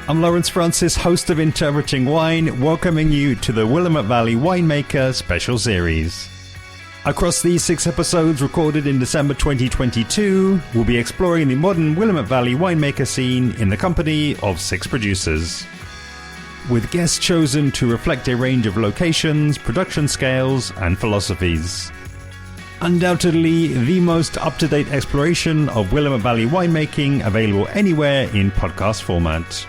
I'm Lawrence Francis, host of Interpreting Wine, welcoming you to the Willamette Valley Winemaker Special Series. Across these 6 episodes recorded in December 2022, we'll be exploring the modern Willamette Valley winemaker scene in the company of 6 producers, with guests chosen to reflect a range of locations, production scales, and philosophies. Undoubtedly the most up-to-date exploration of Willamette Valley winemaking available anywhere in podcast format.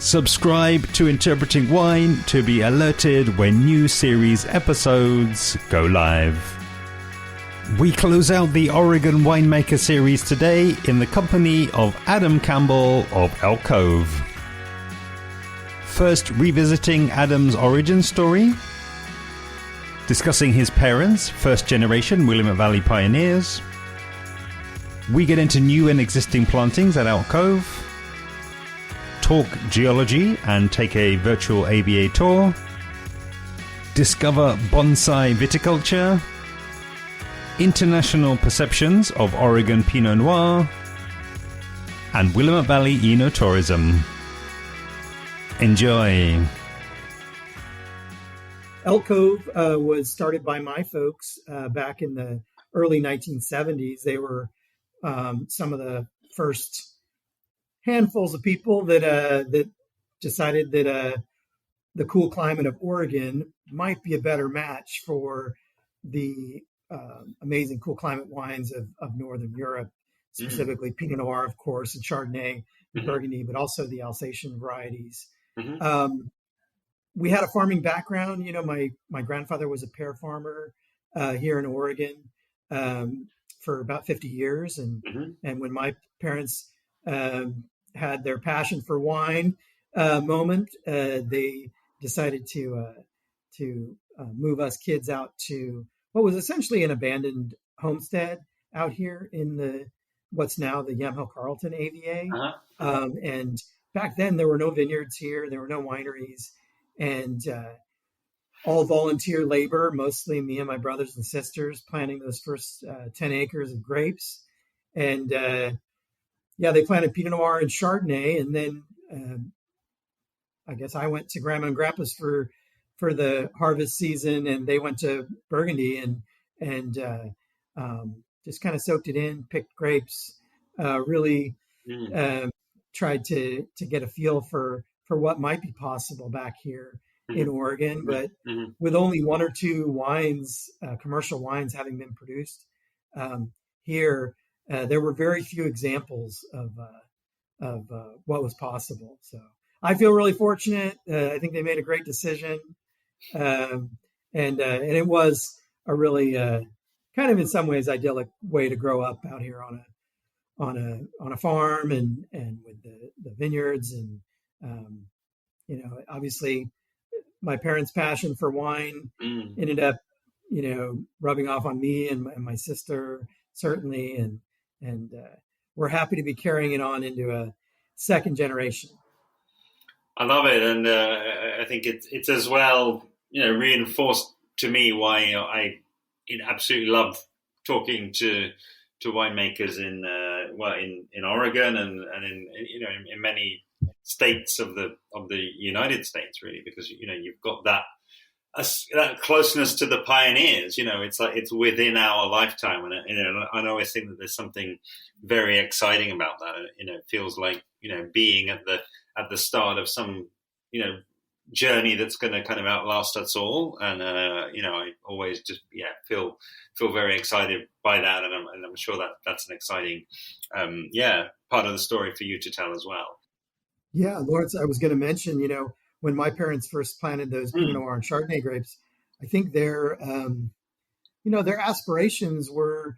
Subscribe to Interpreting Wine to be alerted when new series episodes go live. We close out the Oregon Winemaker series today in the company of Adam Campbell of Elk Cove. First, revisiting Adam's origin story, discussing his parents, first-generation Willamette Valley pioneers. We get into new and existing plantings at Elk Cove, talk geology and take a virtual AVA tour, discover Bonsai Viticulture, international perceptions of Oregon Pinot Noir, and Willamette Valley Enotourism. Enjoy. Elk Cove was started by my folks back in the early 1970s. They were some of the first handfuls of people that decided that the cool climate of Oregon might be a better match for the amazing cool climate wines of Northern Europe, specifically Pinot Noir, of course, and Chardonnay, and Burgundy, but also the Alsatian varieties. We had a farming background. You know, my grandfather was a pear farmer here in Oregon for about 50 years. And when my parents had their passion for wine moment, they decided to move us kids out to what was essentially an abandoned homestead out here in what's now the Yamhill Carlton AVA. And back then there were no vineyards here, there were no wineries, and all volunteer labor, mostly me and my brothers and sisters planting those first 10 acres of grapes. And they planted Pinot Noir and Chardonnay, and then I guess I went to Grandma and Grandpa's for the harvest season, and they went to Burgundy and just kind of soaked it in, picked grapes, really tried to get a feel for what might be possible back here in Oregon, but with only 1 or 2 wines, commercial wines having been produced here. There were very few examples of what was possible. So I feel really fortunate. I think they made a great decision, and it was a really kind of in some ways idyllic way to grow up out here on a farm and with the vineyards and obviously my parents' passion for wine ended up rubbing off on me and my sister certainly, and we're happy to be carrying it on into a second generation. I love it, and I think it's as well, reinforced to me why I absolutely love talking to winemakers in Oregon and in many states of the United States, really, because you've got that closeness to the pioneers. It's like it's within our lifetime, and I always think that there's something very exciting about that. It feels like being at the start of some journey that's going to kind of outlast us all, and I always just feel very excited by that, and I'm sure that's an exciting part of the story for you to tell as well. Yeah, Lawrence, I was going to mention, when my parents first planted those Pinot Noir and Chardonnay grapes, I think their aspirations were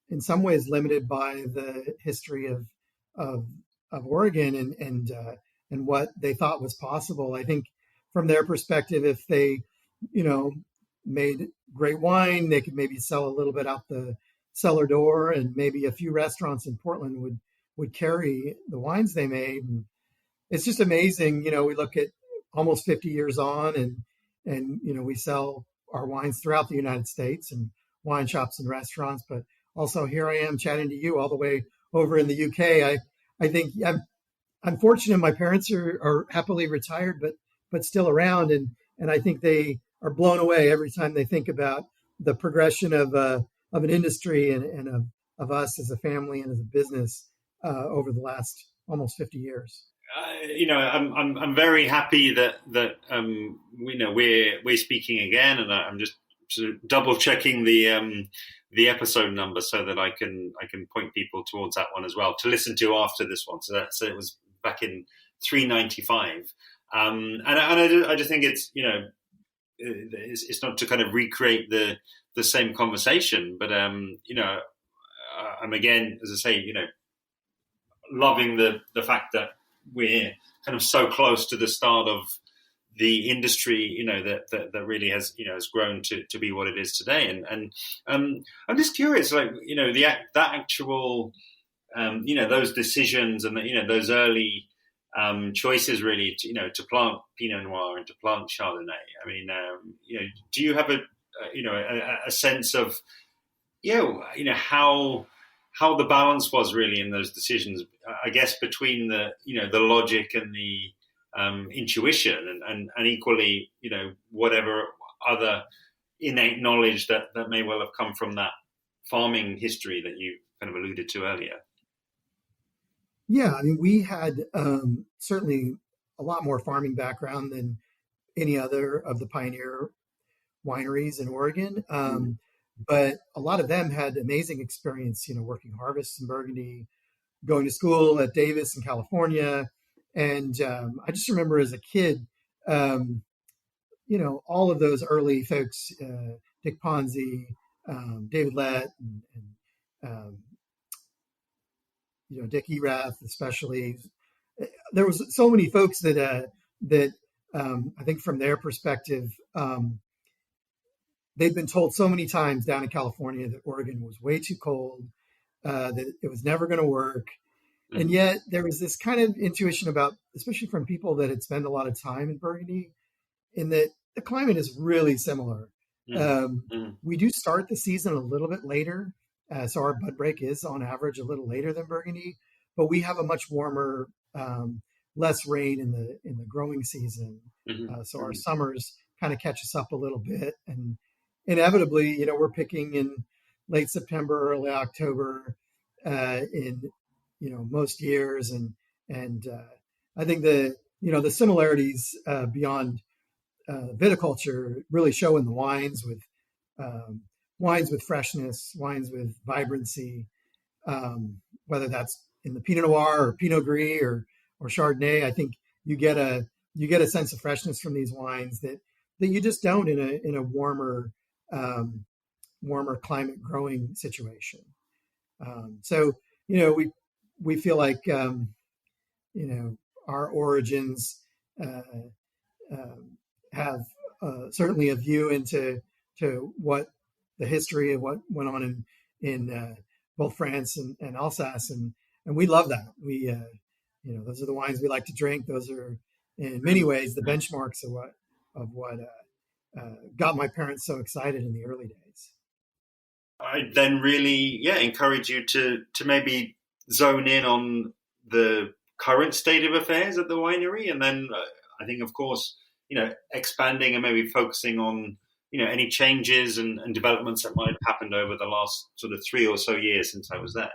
in some ways limited by the history of Oregon and what they thought was possible. I think from their perspective, if they, made great wine, they could maybe sell a little bit out the cellar door, and maybe a few restaurants in Portland would carry the wines they made. And it's just amazing. We look at almost 50 years on and we sell our wines throughout the United States and wine shops and restaurants, but also here I am chatting to you all the way over in the UK. I think I'm fortunate. My parents are happily retired, but still around, and I think they are blown away every time they think about the progression of an industry and of us as a family and as a business over the last almost 50 years. I'm very happy that we're speaking again, and I'm just sort of double checking the episode number so that I can point people towards that one as well to listen to after this one. So it was back in 395, and I just think it's it's not to kind of recreate the same conversation, but I'm again, as I say, loving the fact that we're kind of so close to the start of the industry, that really has grown to be what it is today. And I'm just curious, like, that actual, those decisions and those early choices really to plant Pinot Noir and to plant Chardonnay. I mean, do you have a sense of, how the balance was really in those decisions, I guess, between the logic and the intuition and equally, whatever other innate knowledge that may well have come from that farming history that you kind of alluded to earlier? Yeah, I mean, we had certainly a lot more farming background than any other of the pioneer wineries in Oregon. But a lot of them had amazing experience, working harvests in Burgundy, going to school at Davis in California. And I just remember as a kid, all of those early folks, Dick Ponzi, David Lett, and Dick Erath, especially. There was so many folks that I think from their perspective, they'd been told so many times down in California that Oregon was way too cold, that it was never going to work. Mm-hmm. And yet there was this kind of intuition about, especially from people that had spent a lot of time in Burgundy, in that the climate is really similar. Mm-hmm. We do start the season a little bit later. So our bud break is on average a little later than Burgundy, but we have a much warmer, less rain in the growing season. Mm-hmm. So our summers kind of catch us up a little bit, and inevitably, we're picking in late September, early October, in most years, and I think the similarities beyond viticulture really show in the wines with freshness, wines with vibrancy, whether that's in the Pinot Noir or Pinot Gris or Chardonnay. I think you get a sense of freshness from these wines that you just don't in a warmer climate growing situation. So we feel like our origins have certainly a view into what the history of what went on in both France and Alsace, and we love that. We those are the wines we like to drink. Those are in many ways the benchmarks of what got my parents so excited in the early days. I then really encourage you to maybe zone in on the current state of affairs at the winery, and then I think, of course, expanding and maybe focusing on any changes and developments that might have happened over the last sort of 3 or so years since I was there.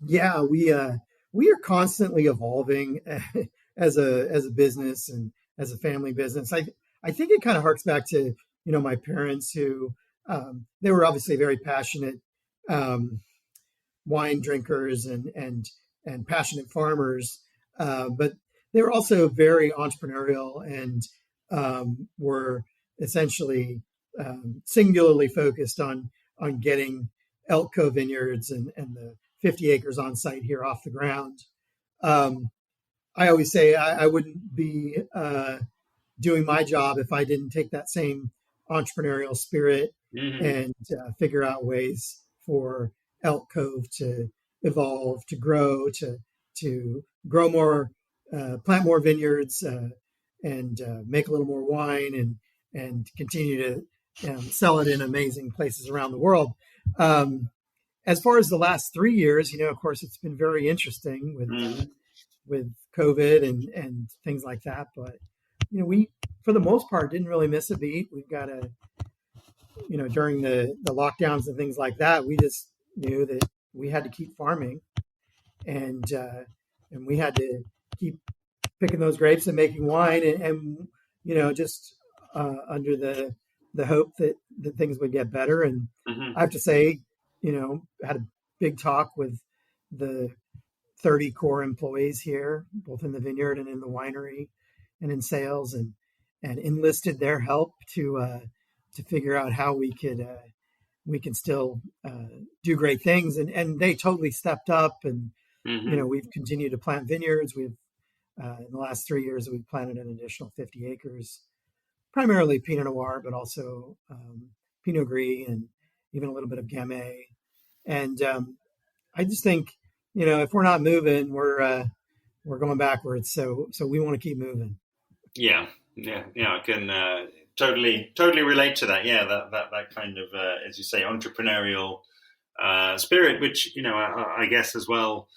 Yeah, we are constantly evolving as a business and as a family business. I think it kind of harks back to my parents, who they were obviously very passionate wine drinkers and passionate farmers, but they were also very entrepreneurial and were essentially singularly focused on getting Elk Cove vineyards and the 50 acres on site here off the ground. I always say I wouldn't be doing my job if I didn't take that same entrepreneurial spirit and figure out ways for Elk Cove to evolve, to grow, to grow more, plant more vineyards, and make a little more wine, and continue to sell it in amazing places around the world. as far as the last 3 years, of course, it's been very interesting with COVID and things like that. But we, for the most part, didn't really miss a beat. We've got during the lockdowns and things like that, we just knew that we had to keep farming, and we had to keep picking those grapes and making wine, and just under the hope that things would get better. And I have to say, had a big talk with the 30 core employees here, both in the vineyard and in the winery and in sales, and enlisted their help to figure out how we can still do great things. And they totally stepped up, and we've continued to plant vineyards. We've in the last 3 years, we've planted an additional 50 acres, primarily Pinot Noir, but also Pinot Gris and even a little bit of Gamay. And I just think, if we're not moving, we're going backwards. So we want to keep moving. Yeah. I can totally relate to that. Yeah, that kind of, as you say, entrepreneurial spirit, which I guess as well,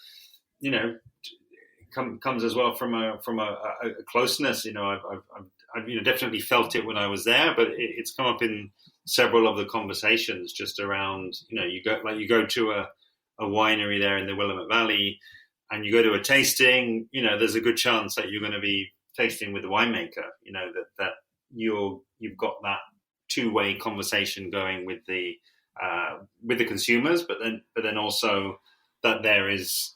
comes as well from a closeness. I've definitely felt it when I was there, but it's come up in several of the conversations just around. You go to a winery there in the Willamette Valley, and you go to a tasting. There's a good chance that you're going to be tasting with the winemaker. That you've got that two-way conversation going with the consumers, but then also that there is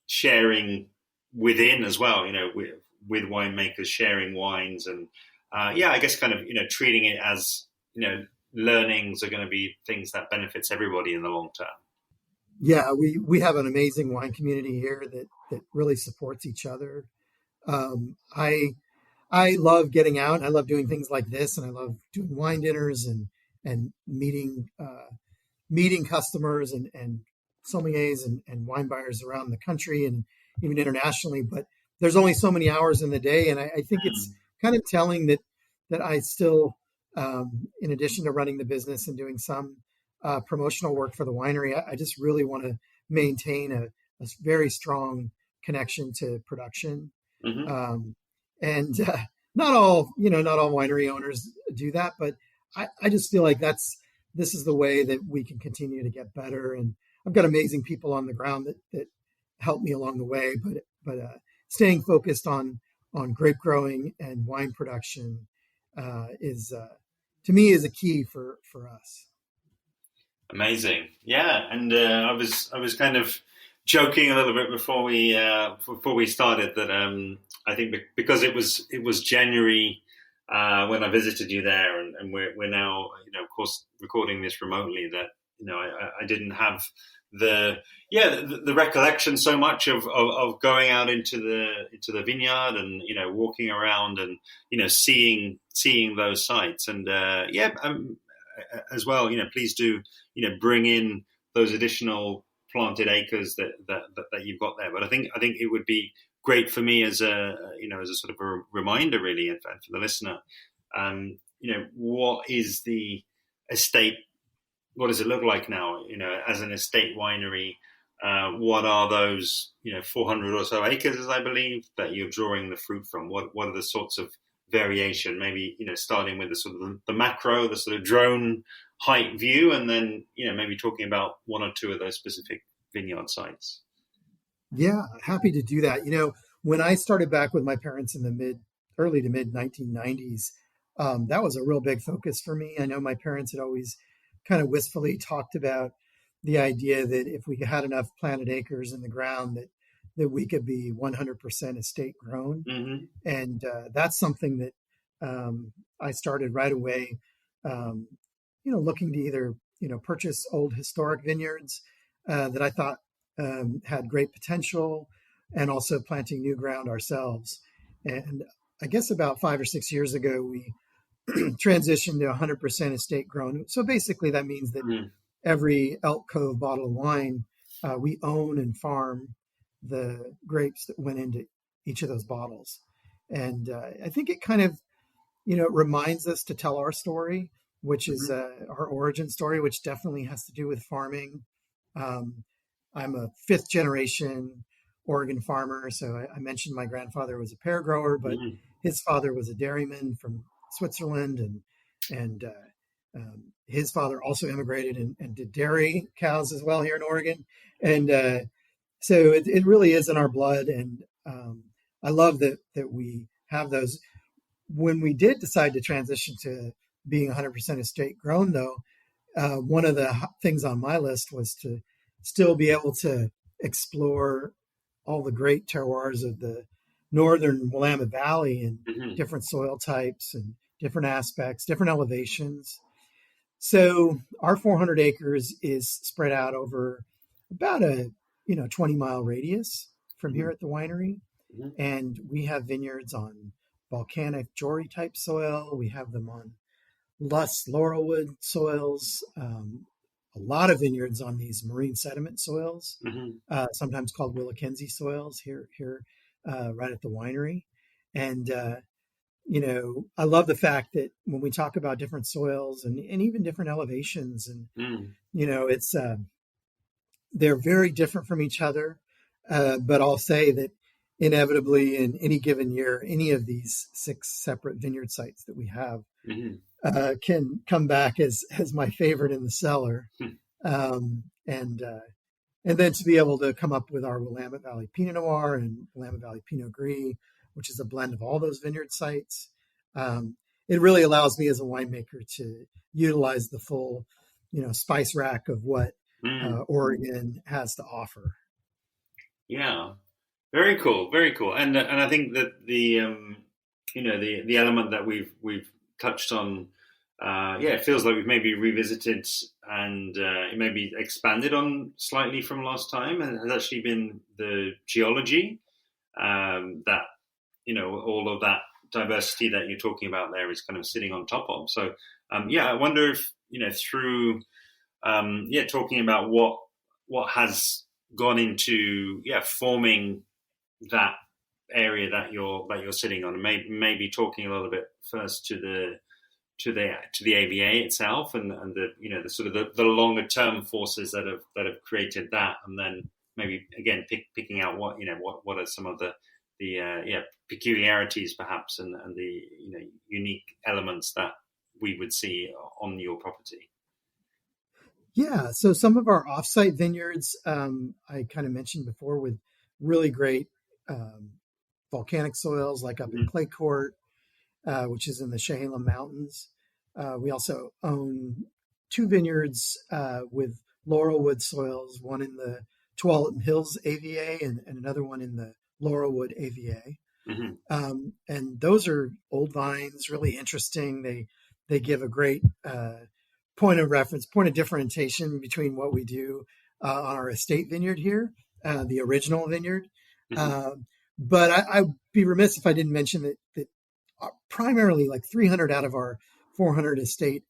sharing within as well, with winemakers sharing wines, and I guess kind of treating it as learnings are going to be things that benefits everybody in the long term. Yeah, we have an amazing wine community here that really supports each other. I love getting out. I love doing things like this, and I love doing wine dinners and meeting customers and sommeliers and wine buyers around the country and even internationally. But there's only so many hours in the day, and I think it's kind of telling that I still, in addition to running the business and doing some promotional work for the winery, I just really want to maintain a very strong connection to production. And not all winery owners do that, but I just feel like this is the way that we can continue to get better. And I've got amazing people on the ground that help me along the way, but staying focused on grape growing and wine production is to me is a key for us. Amazing. Yeah. And I was kind of joking a little bit before we started that I think because it was January when I visited you there, and we're now of course recording this remotely, that I didn't have the recollection so much of going out into the vineyard and walking around and seeing those sites, and as well please do bring in those additional planted acres that you've got there. But I think it would be great for me as a sort of a reminder, really, and for the listener, what is the estate? What does it look like now? As an estate winery, what are those 400 or so acres, as I believe, that you're drawing the fruit from? What are the sorts of variation? Maybe starting with the sort of the macro, the sort of drone height view, and then maybe talking about one or two of those specific vineyard sites. Yeah, happy to do that. When I started back with my parents in the early to mid 1990s, that was a real big focus for me. I know my parents had always kind of wistfully talked about the idea that if we had enough planted acres in the ground that we could be 100% estate grown. And that's something that I started right away, looking to either, purchase old historic vineyards that I thought had great potential, and also planting new ground ourselves. And I guess about 5 or 6 years ago, we transitioned to 100% estate grown. So basically that means that every Elk Cove bottle of wine, we own and farm the grapes that went into each of those bottles. And I think it kind of, reminds us to tell our story, which is our origin story, which definitely has to do with farming I'm a fifth generation Oregon farmer. So I mentioned my grandfather was a pear grower, but his father was a dairyman from Switzerland, and his father also immigrated and did dairy cows as well here in Oregon. And so it really is in our blood. And I love that we have those. When we did decide to transition to being 100% estate grown, though, one of the things on my list was to still be able to explore all the great terroirs of the northern Willamette Valley and different soil types and different aspects, different elevations. So our 400 acres is spread out over about a 20-mile radius from here at the winery. And we have vineyards on volcanic Jory type soil. We have them on Luss Laurelwood soils. A lot of vineyards on these marine sediment soils, sometimes called Willackenzie soils here right at the winery. And I love the fact that when we talk about different soils and even different elevations, and it's they're very different from each other. But I'll say that inevitably in any given year, any of these 6 separate vineyard sites that we have can come back as my favorite in the cellar. And then to be able to come up with our Willamette Valley Pinot Noir and Willamette Valley Pinot Gris, which is a blend of all those vineyard sites, it really allows me as a winemaker to utilize the full, spice rack of what Oregon has to offer. Yeah, very cool, very cool. And I think that the element that we've touched on, it feels like we've maybe revisited and it maybe expanded on slightly from last time, and has actually been the geology that all of that diversity that you're talking about there is kind of sitting on top of. So I wonder if through talking about what has gone into forming that area that you're sitting on, and maybe talking a little bit first to the AVA itself and the the sort of the longer term forces that have created that, and then maybe again picking out what are some of the peculiarities perhaps and the unique elements that we would see on your property. Yeah, so some of our offsite vineyards, I kind of mentioned before, with really great volcanic soils, like up in Clay Court, which is in the Chehalem Mountains. We also own 2 vineyards with Laurelwood soils, one in the Tualatin Hills AVA and another one in the Laurelwood AVA. And those are old vines, really interesting. They give a great point of reference, point of differentiation between what we do on our estate vineyard here, the original vineyard. But I'd be remiss if I didn't mention that primarily like 300 out of our 400 estate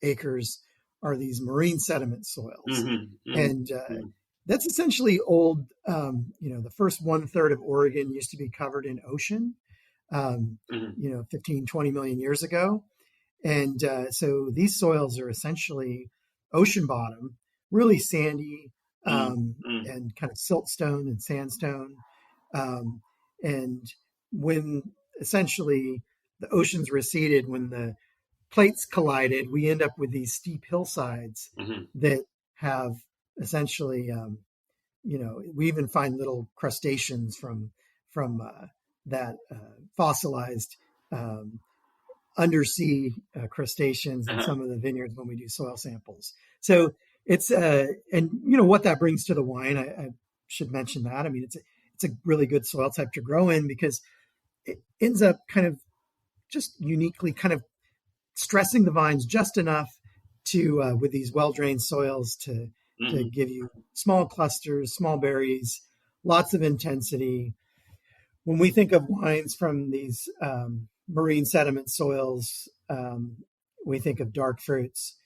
acres are these marine sediment soils. And that's essentially old, the first 1/3 of Oregon used to be covered in ocean, 15, 20 million years ago. And so these soils are essentially ocean bottom, really sandy, and kind of siltstone and sandstone. And when essentially the oceans receded, when the plates collided, we end up with these steep hillsides that have essentially, we even find little crustaceans from that fossilized undersea crustaceans in some of the vineyards when we do soil samples. So it's and what that brings to the wine. I should mention that. I mean, it's a really good soil type to grow in because it ends up kind of just uniquely kind of stressing the vines just enough to with these well-drained soils to give you small clusters, small berries, lots of intensity. When we think of wines from these marine sediment soils, we think of dark fruits,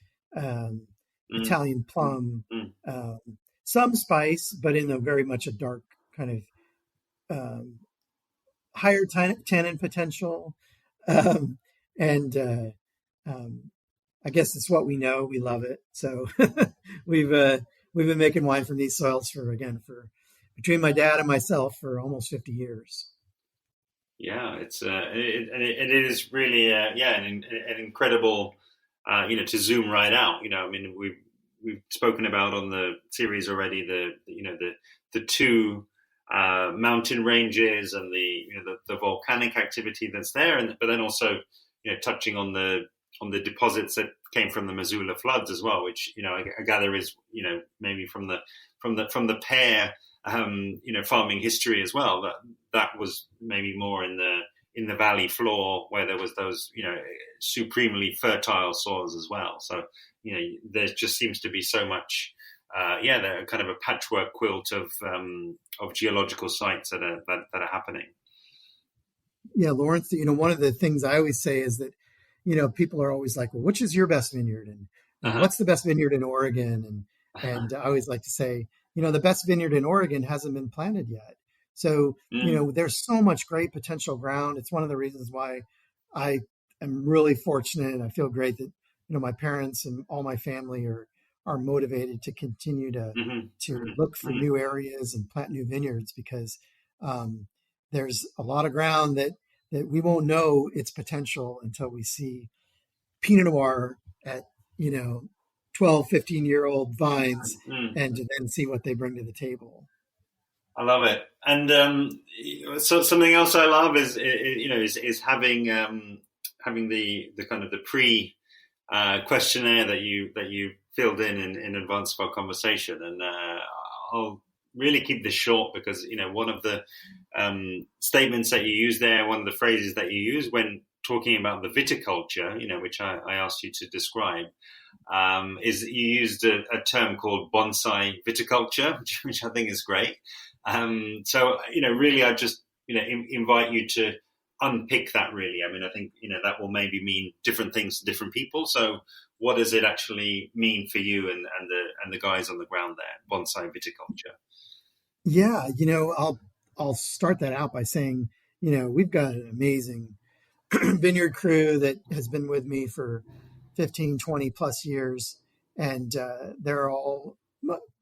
Italian plum, some spice, but in a very much a dark kind of higher tannin potential. I guess it's what we know. We love it. So we've we've been making wine from these soils for between my dad and myself for almost 50 years. Yeah, it is really an incredible to zoom right out. I mean, we've spoken about on the series already the two mountain ranges and the volcanic activity that's there, but then also touching on the deposits that came from the Missoula floods as well, which I gather is maybe from the pear farming history as well. That was maybe more in the valley floor where there was those supremely fertile soils as well. So there just seems to be so much. They're kind of a patchwork quilt of geological sites that are happening. Yeah, Lawrence, one of the things I always say is that, people are always like, well, which is your best vineyard? And what's the best vineyard in Oregon? And I always like to say, the best vineyard in Oregon hasn't been planted yet. So, there's so much great potential ground. It's one of the reasons why I am really fortunate, and I feel great that, my parents and all my family are motivated to continue to look for new areas and plant new vineyards, because there's a lot of ground that we won't know its potential until we see Pinot Noir at 12, 15-year-old vines and to then see what they bring to the table. I love it. And so something else I love is having the kind of the pre questionnaire that you filled in advance of our conversation. And I'll really keep this short because, one of the statements that you use there, one of the phrases that you use when talking about the viticulture, which I asked you to describe, is you used a term called Bonsai Viticulture, which I think is great. So, really, I just, invite you to unpick that really. I mean, I think, that will maybe mean different things to different people. So what does it actually mean for you and the guys on the ground there, Bonsai Viticulture? Yeah, I'll start that out by saying, we've got an amazing vineyard crew that has been with me for 15, 20 plus years. And they're all,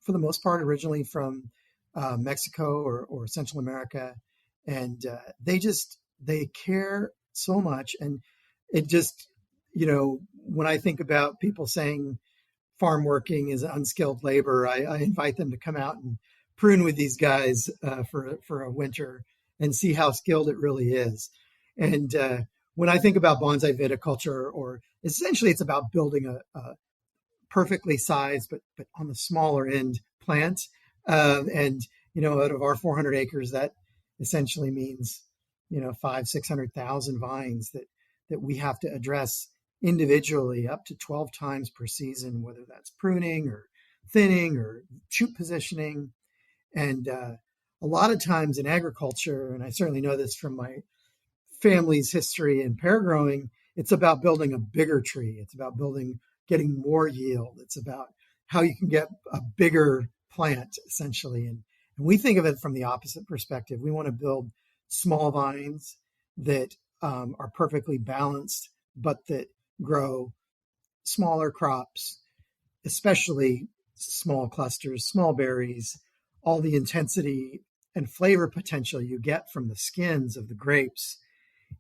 for the most part, originally from Mexico or Central America. And they care so much. And it just, when I think about people saying farm working is unskilled labor, I invite them to come out and prune with these guys for a winter and see how skilled it really is. And when I think about bonsai viticulture, or essentially it's about building a perfectly sized but on the smaller end plant. And out of our 400 acres, that essentially means 500,000-600,000 vines that we have to address individually up to 12 times per season, whether that's pruning or thinning or shoot positioning. And a lot of times in agriculture, and I certainly know this from my family's history in pear growing, it's about building a bigger tree. It's about getting more yield. It's about how you can get a bigger plant, essentially. And we think of it from the opposite perspective. We want to build small vines that are perfectly balanced, but that grow smaller crops, especially small clusters, small berries. All the intensity and flavor potential you get from the skins of the grapes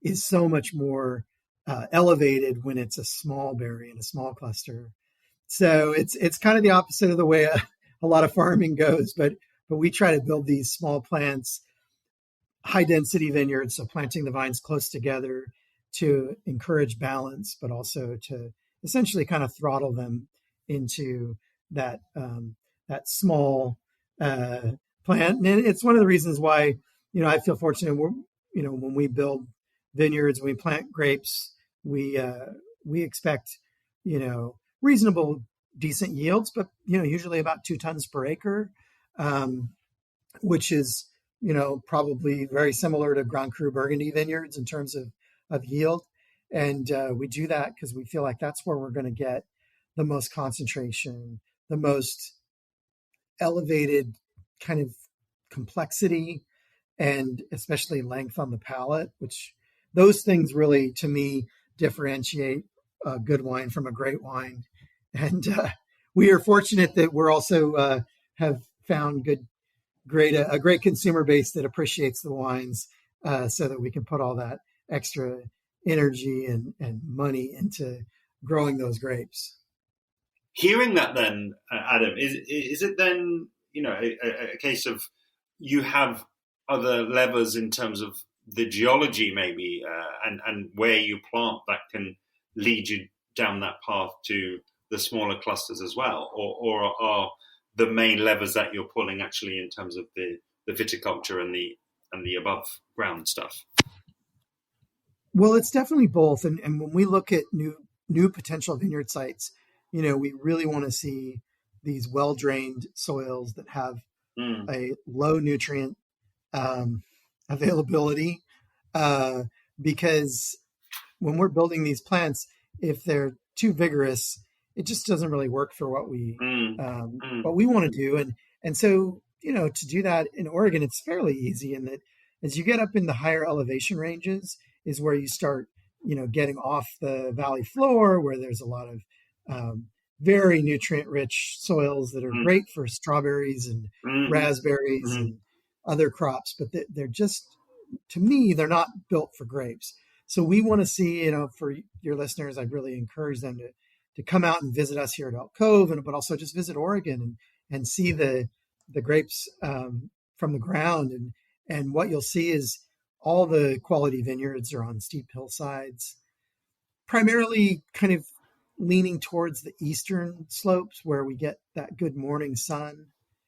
is so much more elevated when it's a small berry and a small cluster. So it's kind of the opposite of the way a lot of farming goes, but we try to build these small plants, high density vineyards, so planting the vines close together to encourage balance, but also to essentially kind of throttle them into that small plant. And it's one of the reasons why, I feel fortunate. When we build vineyards, when we plant grapes, we expect, reasonable, decent yields, but, usually about 2 tons per acre, which is, probably very similar to Grand Cru Burgundy vineyards in terms of yield. And we do that because we feel like that's where we're going to get the most concentration, the most elevated kind of complexity, and especially length on the palate, which those things really, to me, differentiate a good wine from a great wine. And we are fortunate that we're also have found a great consumer base that appreciates the wines, so that we can put all that extra energy and money into growing those grapes. Hearing that then, Adam, is it then, a case of you have other levers in terms of the geology maybe, and where you plant that can lead you down that path to the smaller clusters as well? Or are the main levers that you're pulling actually in terms of the viticulture and the above ground stuff? Well, it's definitely both. And when we look at new potential vineyard sites, we really want to see these well-drained soils that have a low nutrient availability, because when we're building these plants, if they're too vigorous, it just doesn't really work for what we want to do. And so, to do that in Oregon, it's fairly easy in that as you get up in the higher elevation ranges is where you start, getting off the valley floor, where there's a lot of very nutrient-rich soils that are great for strawberries and raspberries and other crops, but they're just, to me, they're not built for grapes. So we want to see, for your listeners, I'd really encourage them to come out and visit us here at Elk Cove, but also just visit Oregon and see the grapes from the ground. And what you'll see is all the quality vineyards are on steep hillsides, primarily kind of leaning towards the eastern slopes where we get that good morning sun.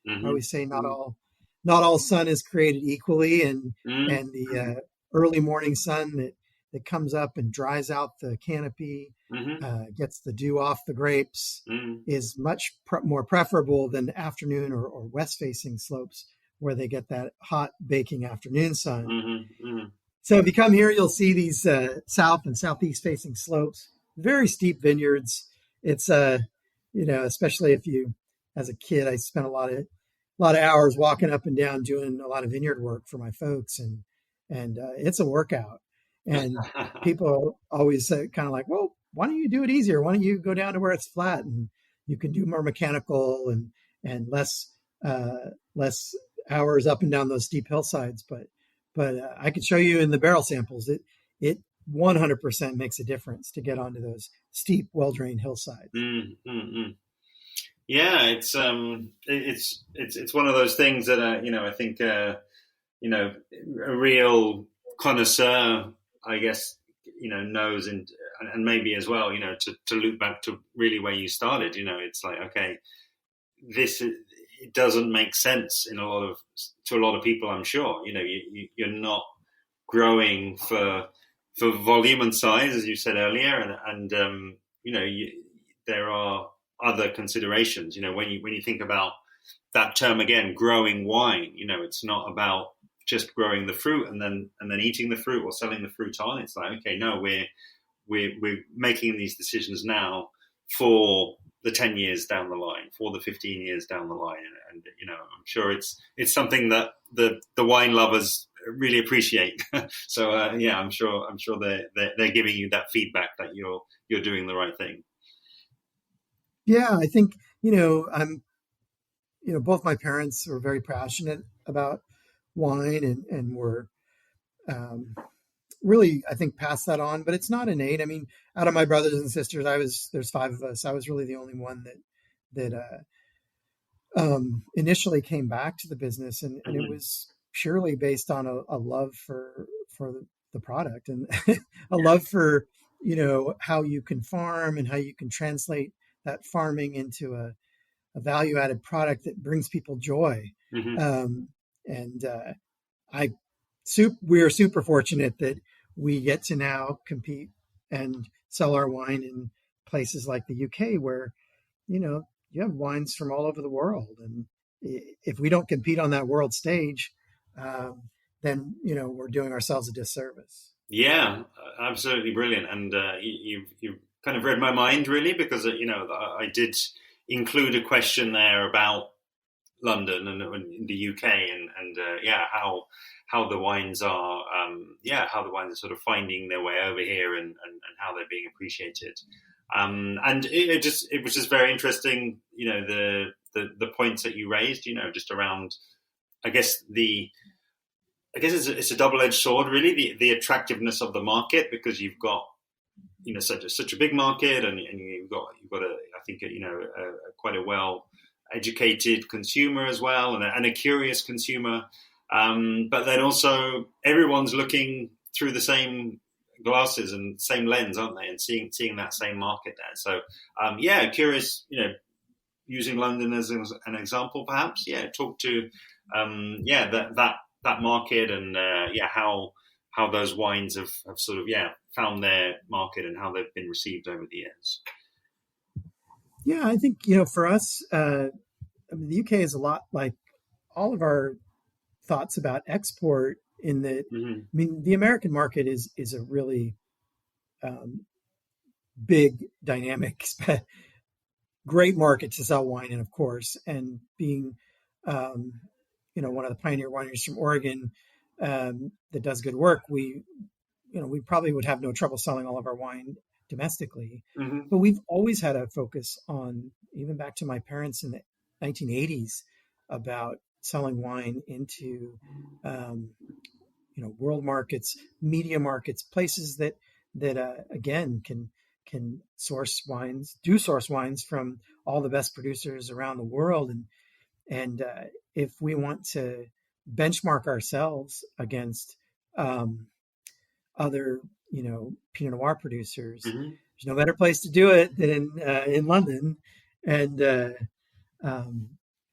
I always say not all sun is created equally, and the early morning sun that comes up and dries out the canopy, gets the dew off the grapes, is much more preferable than afternoon or west-facing slopes where they get that hot baking afternoon sun. So if you come here, you'll see these south and southeast-facing slopes, very steep vineyards. It's especially if you, as a kid, I spent a lot of hours walking up and down doing a lot of vineyard work for my folks, and it's a workout. And people always say, kind of like, well, why don't you do it easier? Why don't you go down to where it's flat and you can do more mechanical and less hours up and down those steep hillsides? But I could show you in the barrel samples, it 100% makes a difference to get onto those steep, well-drained hillsides. Yeah, it's one of those things that I think a real connoisseur, I guess, knows, and maybe as well, to loop back to really where you started. It's like, okay, it doesn't make sense to a lot of people. I'm sure you're not growing for volume and size, as you said earlier, and there are other considerations. When you think about that term again, growing wine, it's not about just growing the fruit and then eating the fruit or selling the fruit on. It's like, okay, no, we're making these decisions now for the 10 years down the line, for the 15 years down the line, and I'm sure it's something that the wine lovers really appreciate. So I'm sure they're giving you that feedback that you're doing the right thing. Yeah, I think I'm both my parents were very passionate about wine and were really, I think, passed that on, but it's not innate. I mean, out of my brothers and sisters, there's 5 of us. I was really the only one that initially came back to the business, and it was purely based on a love for the product and a love for, how you can farm and how you can translate that farming into a value-added product that brings people joy. We are super fortunate that we get to now compete and sell our wine in places like the UK, where, you have wines from all over the world. And if we don't compete on that world stage, then, we're doing ourselves a disservice. Yeah, absolutely brilliant. And you've kind of read my mind, really, because, I did include a question there about London and the UK and how the wines are sort of finding their way over here and how they're being appreciated. And it was just very interesting, the points that you raised, just around, I guess it's a double-edged sword, really, the attractiveness of the market, because you've got such a big market, and you've got I think quite a well educated consumer as well, and a curious consumer, but then also everyone's looking through the same glasses and same lens, aren't they, and seeing that same market there. So curious, using London as an example, perhaps, talk to that market, and how those wines have sort of found their market and how they've been received over the years. Yeah, I think for us, the UK is a lot like all of our thoughts about export. In that, the American market is a really big, dynamic, great market to sell wine in, of course, and being one of the pioneer wineries from Oregon that does good work, we probably would have no trouble selling all of our wine domestically. But we've always had a focus on, even back to my parents in the 1980s, about selling wine into world markets, media markets, places that again can source wines from all the best producers around the world, and if we want to benchmark ourselves against other Pinot Noir producers, there's no better place to do it than in London. And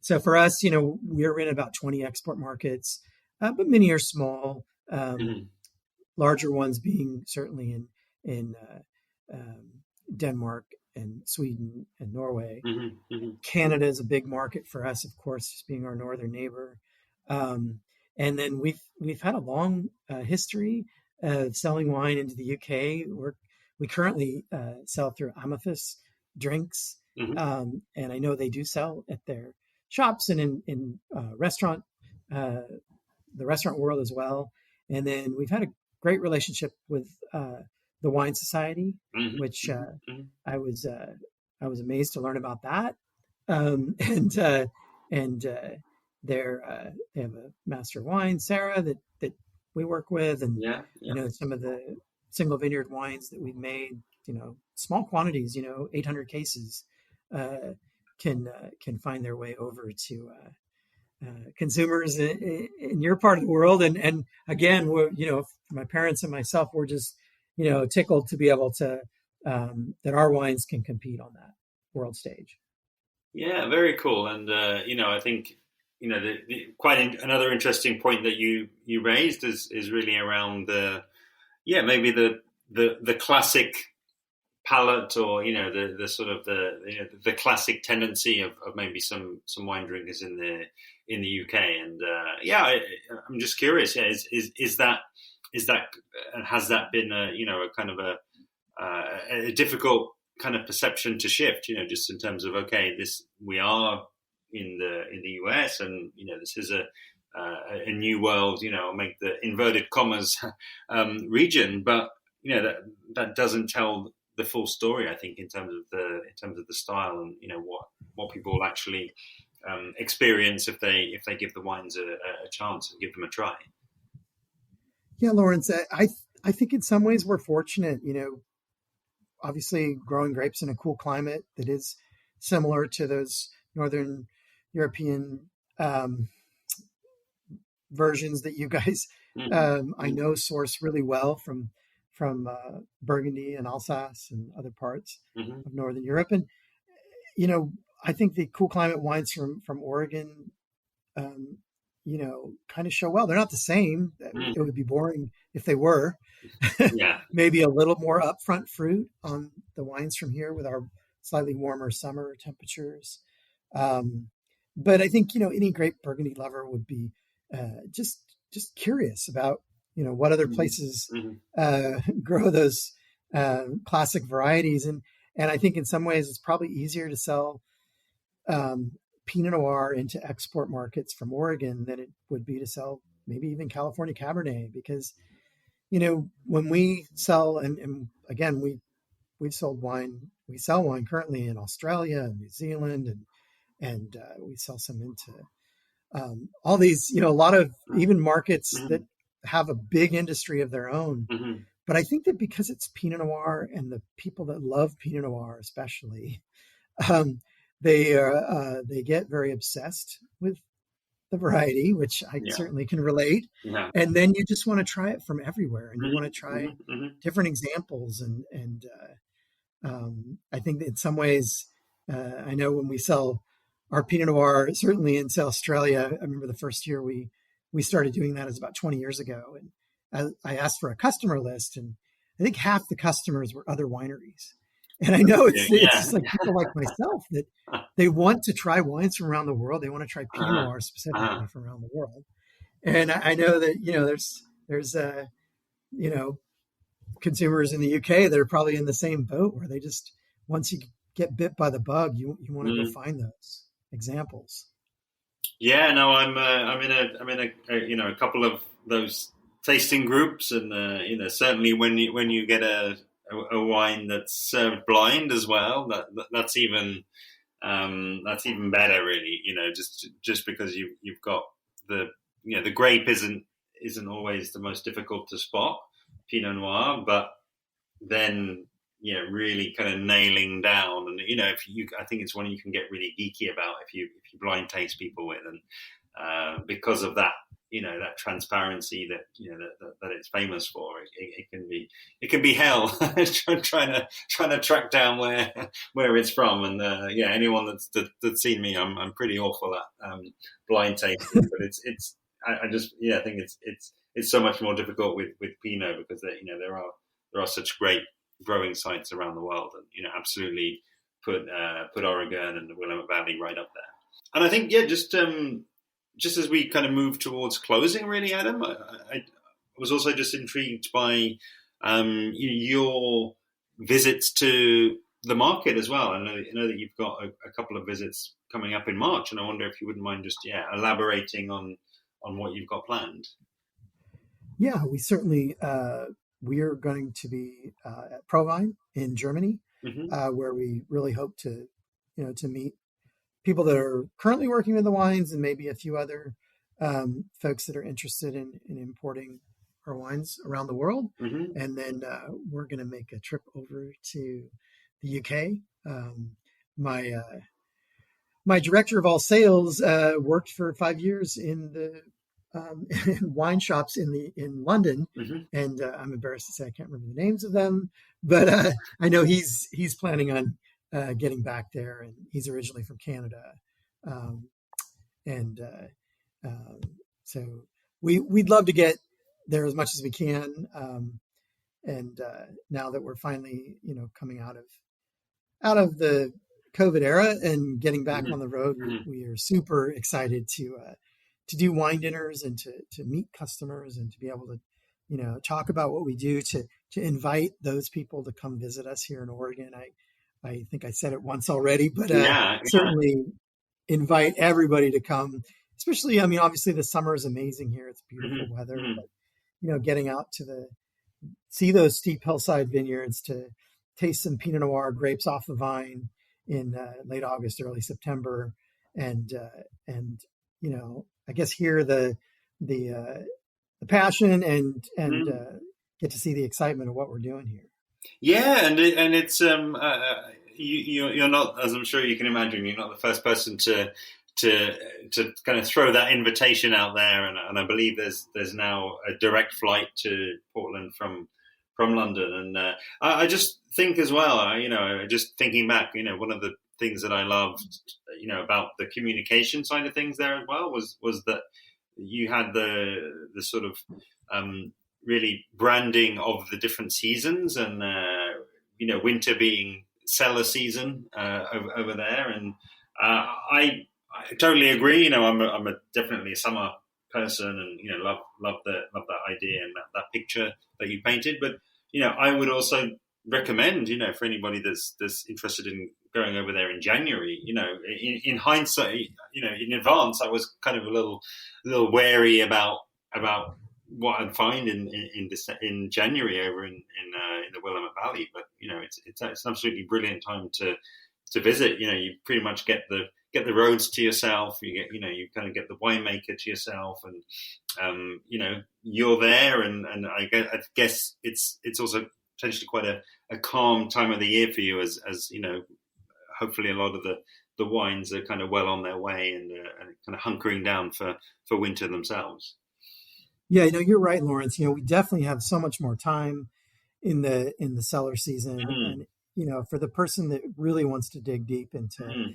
so for us, we're in about 20 export markets, but many are small. Larger ones being certainly in Denmark and Sweden and Norway. Canada is a big market for us, of course, just being our northern neighbor. And then we've had a long history of selling wine into the UK. We currently sell through Amethyst Drinks, and I know they do sell at their shops and in restaurant, the restaurant world as well. And then we've had a great relationship with the Wine Society, which I was amazed to learn about that. And they have a master of wine, Sarah, that we work with, and some of the single vineyard wines that we've made, small quantities, 800 cases, can find their way over to consumers in your part of the world. And again, my parents and myself were just, tickled to be able to, that our wines can compete on that world stage. Yeah, very cool. And, I think, another interesting point that you raised is really around maybe the classic palate, or the sort of the classic tendency of maybe some wine drinkers in the UK. And I'm just curious, is that and has that been a kind of a difficult kind of perception to shift, just in terms of, okay, we are in the US, and this is a new world, I'll make the inverted commas region, but that doesn't tell the full story, I think, in terms of the style, and what people will actually experience if they give the wines a chance and give them a try. Yeah, Lawrence, I think in some ways we're fortunate, obviously growing grapes in a cool climate that is similar to those Northern European versions that you guys, I know, source really well from Burgundy and Alsace and other parts of Northern Europe. And, I think the cool climate wines from Oregon, kind of show well. They're not the same. It would be boring if they were. Maybe a little more upfront fruit on the wines from here with our slightly warmer summer temperatures. But I think, any great Burgundy lover would be just curious about, what other places grow those classic varieties. And I think in some ways it's probably easier to sell Pinot Noir into export markets from Oregon than it would be to sell maybe even California Cabernet, because, when we sell, and again, we sell wine currently in Australia and New Zealand and and we sell some into all these, a lot of even markets that have a big industry of their own. But I think that because it's Pinot Noir and the people that love Pinot Noir, especially, they get very obsessed with the variety, which I certainly can relate. Yeah. And then you just want to try it from everywhere, and you want to try different examples. And I think that in some ways, I know when we sell our Pinot Noir, certainly into Australia, I remember the first year we started doing that is about 20 years ago. And I asked for a customer list, and I think half the customers were other wineries. And I know it's just like people like myself that they want to try wines from around the world. They want to try Pinot Noir specifically from around the world. And I know that, there's consumers in the UK that are probably in the same boat, where they just, once you get bit by the bug, you want to go find those examples. Yeah, no, I'm in a couple of those tasting groups, and certainly when you get a wine that's served blind as well, that's even better, really. Just because you've got the grape isn't always the most difficult to spot, Pinot Noir, but then really kind of nailing down, and I think it's one you can get really geeky about if you blind taste people with, and because of that, that transparency that that it's famous for, it can be hell trying to track down where it's from, and anyone that's seen me, I'm pretty awful at blind tasting, but I think it's so much more difficult with Pinot, because there are such great growing sites around the world, and absolutely put Oregon and the Willamette Valley right up there. And I think just as we kind of move towards closing, really, Adam, I was also just intrigued by your visits to the market as well. I know that you've got a couple of visits coming up in March, and I wonder if you wouldn't mind just elaborating on what you've got planned. Yeah, we certainly we are going to be at Provine in Germany, where we really hope to meet people that are currently working with the wines, and maybe a few other folks that are interested in importing our wines around the world. And then we're going to make a trip over to the UK. My director of all sales worked for 5 years in the wine shops in London, and I'm embarrassed to say I can't remember the names of them, but I know he's planning on getting back there, and he's originally from Canada, so we'd love to get there as much as we can, and now that we're finally coming out of the COVID era and getting back on the road, we are super excited to do wine dinners and to meet customers and to be able to talk about what we do, to invite those people to come visit us here in Oregon. I think I said it once already, but certainly invite everybody to come, especially, obviously the summer is amazing here. It's beautiful weather, but, getting out to see those steep hillside vineyards, to taste some Pinot Noir grapes off the vine in late August, early September. And I guess hear the passion and get to see the excitement of what we're doing here. Yeah, and it's you're not, as I'm sure you can imagine, you're not the first person to kind of throw that invitation out there, and I believe there's now a direct flight to Portland from London, and I just think as well, just thinking back, one of the things that I loved, about the communication side of things there as well was that you had the sort of really branding of the different seasons, and winter being cellar season over there, and I totally agree. I'm definitely a summer person, and love that idea and that picture that you painted. But I would also recommend for anybody that's interested in going over there in January. In hindsight, in advance, I was kind of a little wary about what I'd find in January over in the Willamette Valley. But it's an absolutely brilliant time to visit. You pretty much get get the roads to yourself. You kind of get the winemaker to yourself, and you're there. And I guess it's also potentially quite a calm time of the year for you, as hopefully a lot of the wines are kind of well on their way and kind of hunkering down for winter themselves. Yeah, you're right, Lawrence. We definitely have so much more time in the cellar season, and for the person that really wants to dig deep into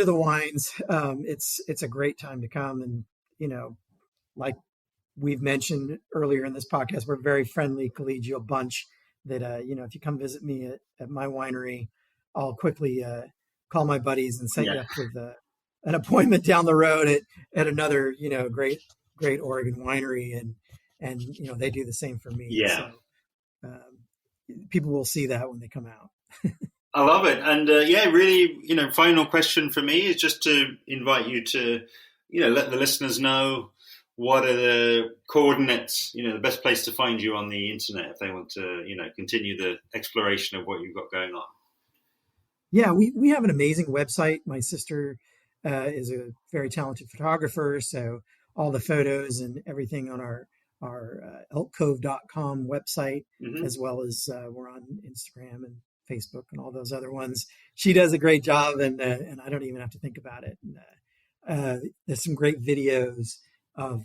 the wines, it's a great time to come. And like we've mentioned earlier in this podcast, we're a very friendly, collegial bunch. That if you come visit me at my winery, I'll quickly call my buddies and set you up with an appointment down the road at another great Oregon winery, and they do the same for me. Yeah. So, people will see that when they come out. I love it. And really, final question for me is just to invite you to, let the listeners know what are the coordinates, the best place to find you on the internet if they want to, continue the exploration of what you've got going on. Yeah, we have an amazing website. My sister is a very talented photographer, so all the photos and everything on our elkcove.com website, as well as we're on Instagram and Facebook and all those other ones. She does a great job, and I don't even have to think about it. And, there's some great videos of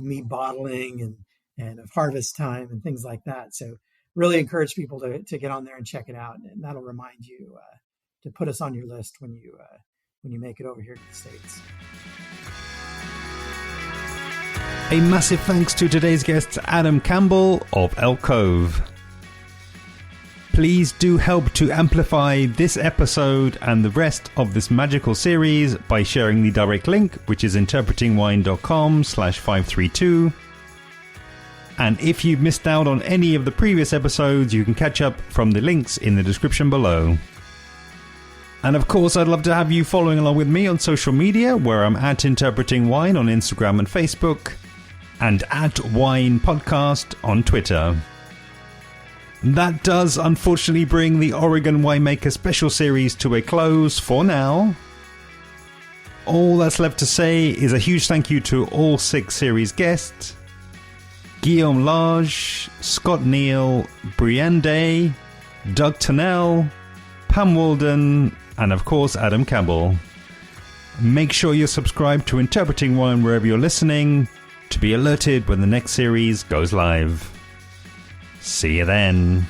me bottling and of harvest time and things like that. So really encourage people to get on there and check it out, and that'll remind you to put us on your list when you make it over here to the States. A massive thanks to today's guest, Adam Campbell of Elk Cove. Please do help to amplify this episode and the rest of this magical series by sharing the direct link, which is interpretingwine.com/532. And if you've missed out on any of the previous episodes, you can catch up from the links in the description below. And of course, I'd love to have you following along with me on social media, where I'm at Interpreting Wine on Instagram and Facebook, and at Wine Podcast on Twitter. That does unfortunately bring the Oregon Winemaker special series to a close for now. All that's left to say is a huge thank you to all 6 series guests: Guillaume Lage, Scott Neal, Brienne Day, Doug Turnell, Pam Walden, and of course Adam Campbell. Make sure you're subscribed to Interpreting Wine wherever you're listening to be alerted when the next series goes live. See you then.